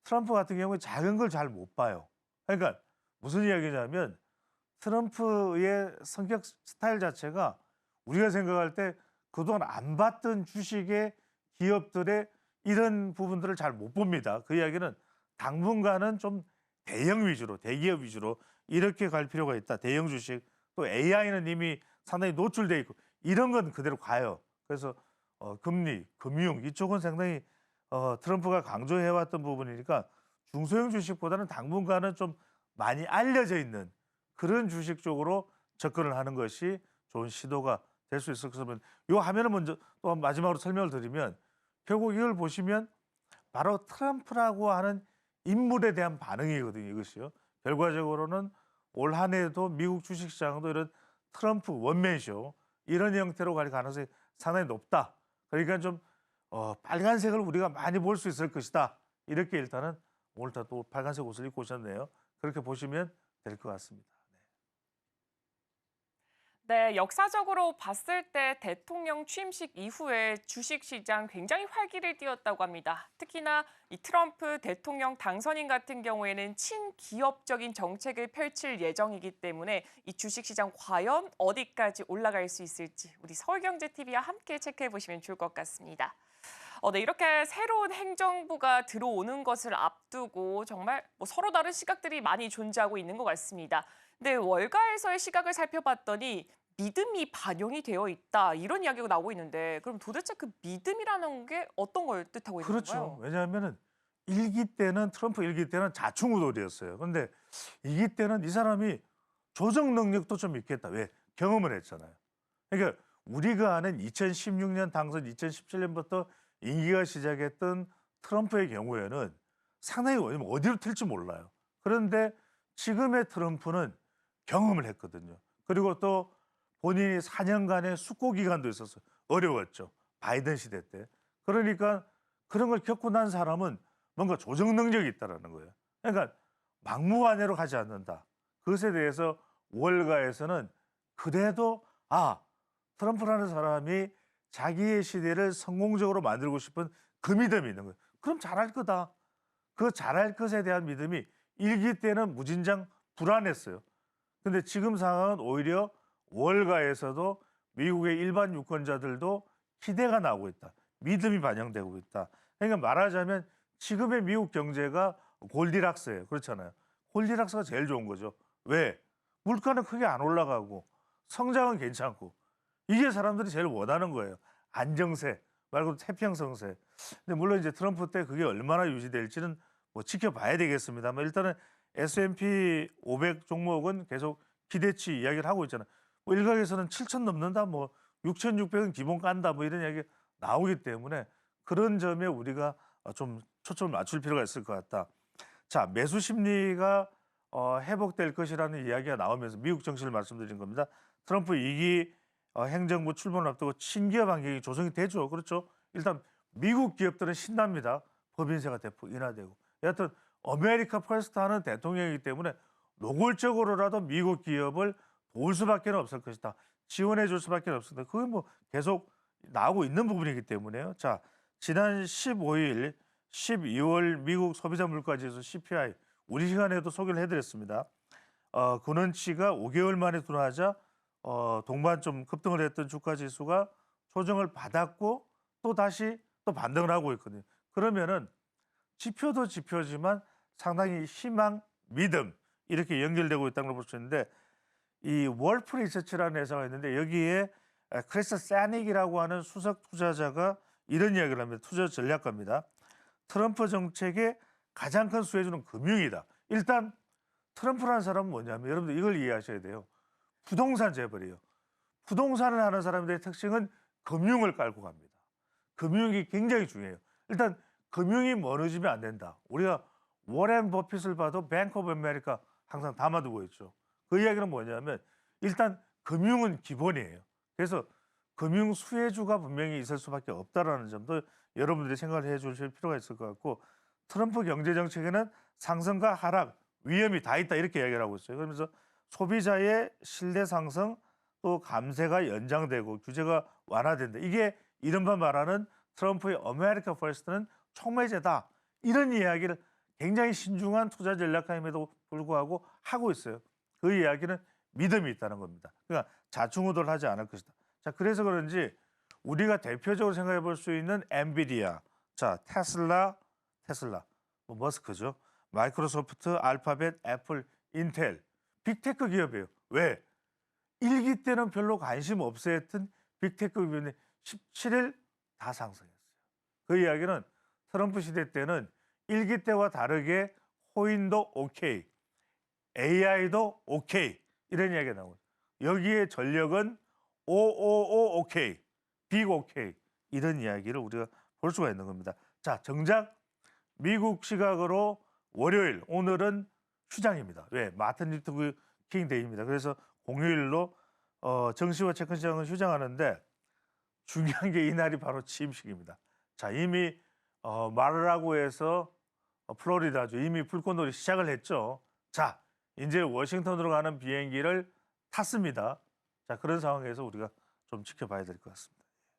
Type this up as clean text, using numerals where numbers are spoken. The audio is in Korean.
트럼프 같은 경우에 작은 걸 잘 못 봐요. 그러니까 무슨 이야기냐면 트럼프의 성격 스타일 자체가 우리가 생각할 때 그동안 안 봤던 주식의 기업들의 이런 부분들을 잘 못 봅니다. 그 이야기는 당분간은 좀 대형 위주로, 대기업 위주로 이렇게 갈 필요가 있다. 대형 주식, 또 AI는 이미 상당히 노출돼 있고 이런 건 그대로 가요. 그래서 금리, 금융 이쪽은 상당히 트럼프가 강조해왔던 부분이니까 중소형 주식보다는 당분간은 좀 많이 알려져 있는 그런 주식 쪽으로 접근을 하는 것이 좋은 시도가 될 수 있을 것이면 요 화면을 먼저 또 마지막으로 설명을 드리면 결국 이걸 보시면 바로 트럼프라고 하는 인물에 대한 반응이거든요. 이것이요. 결과적으로는 올 한 해도 미국 주식시장도 이런 트럼프 원맨쇼 이런 형태로 갈 가능성이 상당히 높다. 그러니까 좀 빨간색을 우리가 많이 볼 수 있을 것이다. 이렇게 일단은 오늘따라 또 빨간색 옷을 입고 오셨네요. 그렇게 보시면 될 것 같습니다. 네, 역사적으로 봤을 때 대통령 취임식 이후에 주식시장 굉장히 활기를 띠었다고 합니다. 특히나 이 트럼프 대통령 당선인 같은 경우에는 친기업적인 정책을 펼칠 예정이기 때문에 이 주식시장 과연 어디까지 올라갈 수 있을지 우리 서울경제TV와 함께 체크해 보시면 좋을 것 같습니다. 네, 이렇게 새로운 행정부가 들어오는 것을 앞두고 정말 서로 다른 시각들이 많이 존재하고 있는 것 같습니다. 근데 월가에서의 시각을 살펴봤더니 믿음이 반영이 되어 있다 이런 이야기가 나오고 있는데 그럼 도대체 그 믿음이라는 게 어떤 걸 뜻하고 있는 그렇죠. 건가요? 왜냐하면은 트럼프 일기 때는 좌충우돌이었어요. 그런데 2기 때는 이 사람이 조정 능력도 좀 있겠다. 왜? 경험을 했잖아요. 그러니까 우리가 아는 2016년 당선 2017년부터 임기가 시작했던 트럼프의 경우에는 상당히 어디로 튈지 몰라요. 그런데 지금의 트럼프는 경험을 했거든요. 그리고 또 본인이 4년간의 숙고 기간도 있었어요. 어려웠죠. 바이든 시대 때. 그러니까 그런 걸 겪고 난 사람은 뭔가 조정 능력이 있다라는 거예요. 그러니까 막무가내로 가지 않는다. 그것에 대해서 월가에서는 그래도 트럼프라는 사람이 자기의 시대를 성공적으로 만들고 싶은 그 믿음이 있는 거예요. 그럼 잘할 거다. 그 잘할 것에 대한 믿음이 일기 때는 무진장 불안했어요. 근데 지금 상황은 오히려 월가에서도 미국의 일반 유권자들도 기대가 나오고 있다. 믿음이 반영되고 있다. 그러니까 말하자면 지금의 미국 경제가 골디락스예요. 그렇잖아요. 골디락스가 제일 좋은 거죠. 왜? 물가는 크게 안 올라가고 성장은 괜찮고 이게 사람들이 제일 원하는 거예요. 안정세 말고 태평성세. 근데 물론 이제 트럼프 때 그게 얼마나 유지될지는 뭐 지켜봐야 되겠습니다만 일단은 S&P 500 종목은 계속 기대치 이야기를 하고 있잖아요. 뭐 일각에서는 7천 넘는다, 뭐 6,600은 기본 깐다, 뭐 이런 이야기 나오기 때문에 그런 점에 우리가 좀 초점을 맞출 필요가 있을 것 같다. 자, 매수 심리가 회복될 것이라는 이야기가 나오면서 미국 정치를 말씀드린 겁니다. 트럼프 2기 행정부 출범을 앞두고 친기업 환경이 조성이 되죠. 그렇죠. 일단 미국 기업들은 신납니다. 법인세가 대폭 인하되고. 여하튼 아메리카 퍼스트 하는 대통령이기 때문에 노골적으로라도 미국 기업을 도울 수밖에 없을 것이다. 지원해 줄 수밖에 없습니다. 그게 뭐 계속 나오고 있는 부분이기 때문에요. 자, 지난 15일, 12월 미국 소비자 물가지수 CPI 우리 시간에도 소개를 해드렸습니다. 근원치가 5개월 만에 둔화하자 동반 좀 급등을 했던 주가 지수가 조정을 받았고 또 다시 또 반등을 하고 있거든요. 그러면은 지표도 지표지만 상당히 희망, 믿음 이렇게 연결되고 있다는 걸 볼 수 있는데 이 월프 리서치라는 회사가 있는데 여기에 크리스 사닉이라고 하는 수석 투자자가 이런 이야기를 합니다. 투자 전략가입니다. 트럼프 정책의 가장 큰 수혜주는 금융이다. 일단 트럼프라는 사람은 뭐냐면 여러분들 이걸 이해하셔야 돼요. 부동산 재벌이에요. 부동산을 하는 사람들의 특징은 금융을 깔고 갑니다. 금융이 굉장히 중요해요. 일단 금융이 무너지면 안 된다. 우리가 워렌 버핏을 봐도 뱅크 오브 아메리카 항상 담아두고 있죠. 그 이야기는 뭐냐면 일단 금융은 기본이에요. 그래서 금융 수혜주가 분명히 있을 수밖에 없다라는 점도 여러분들이 생각을 해 주실 필요가 있을 것 같고 트럼프 경제 정책에는 상승과 하락, 위험이 다 있다 이렇게 이야기를 하고 있어요. 그러면서 소비자의 신뢰 상승 또 감세가 연장되고 규제가 완화된다. 이게 이른바 말하는 트럼프의 아메리카 퍼스트는 촉매제다. 이런 이야기를 굉장히 신중한 투자 전략임에도 불구하고 하고 있어요. 그 이야기는 믿음이 있다는 겁니다. 그러니까 좌충우돌 하지 않을 것이다. 자, 그래서 그런지 우리가 대표적으로 생각해 볼 수 있는 엔비디아, 자, 테슬라, 뭐 머스크죠. 마이크로소프트, 알파벳, 애플, 인텔, 빅테크 기업이에요. 왜? 일기 때는 별로 관심 없어 했던 빅테크 기업이 17일 다 상승했어요. 그 이야기는 트럼프 시대 때는 일기 때와 다르게 코인도 오케이, AI도 오케이 이런 이야기가 나오고 여기에 전력은 오오오 오케이, 빅 오케이 이런 이야기를 우리가 볼 수가 있는 겁니다. 자, 정작 미국 시각으로 월요일 오늘은 휴장입니다. 왜? 마틴 루터 킹 데이입니다. 그래서 공휴일로 정시와 채권 시장은 휴장하는데 중요한 게 이날이 바로 취임식입니다. 자, 이미 마르라고에서 플로리다주 이미 불꽃놀이 시작을 했죠. 자, 이제 워싱턴으로 가는 비행기를 탔습니다. 자, 그런 상황에서 우리가 좀 지켜봐야 될 것 같습니다.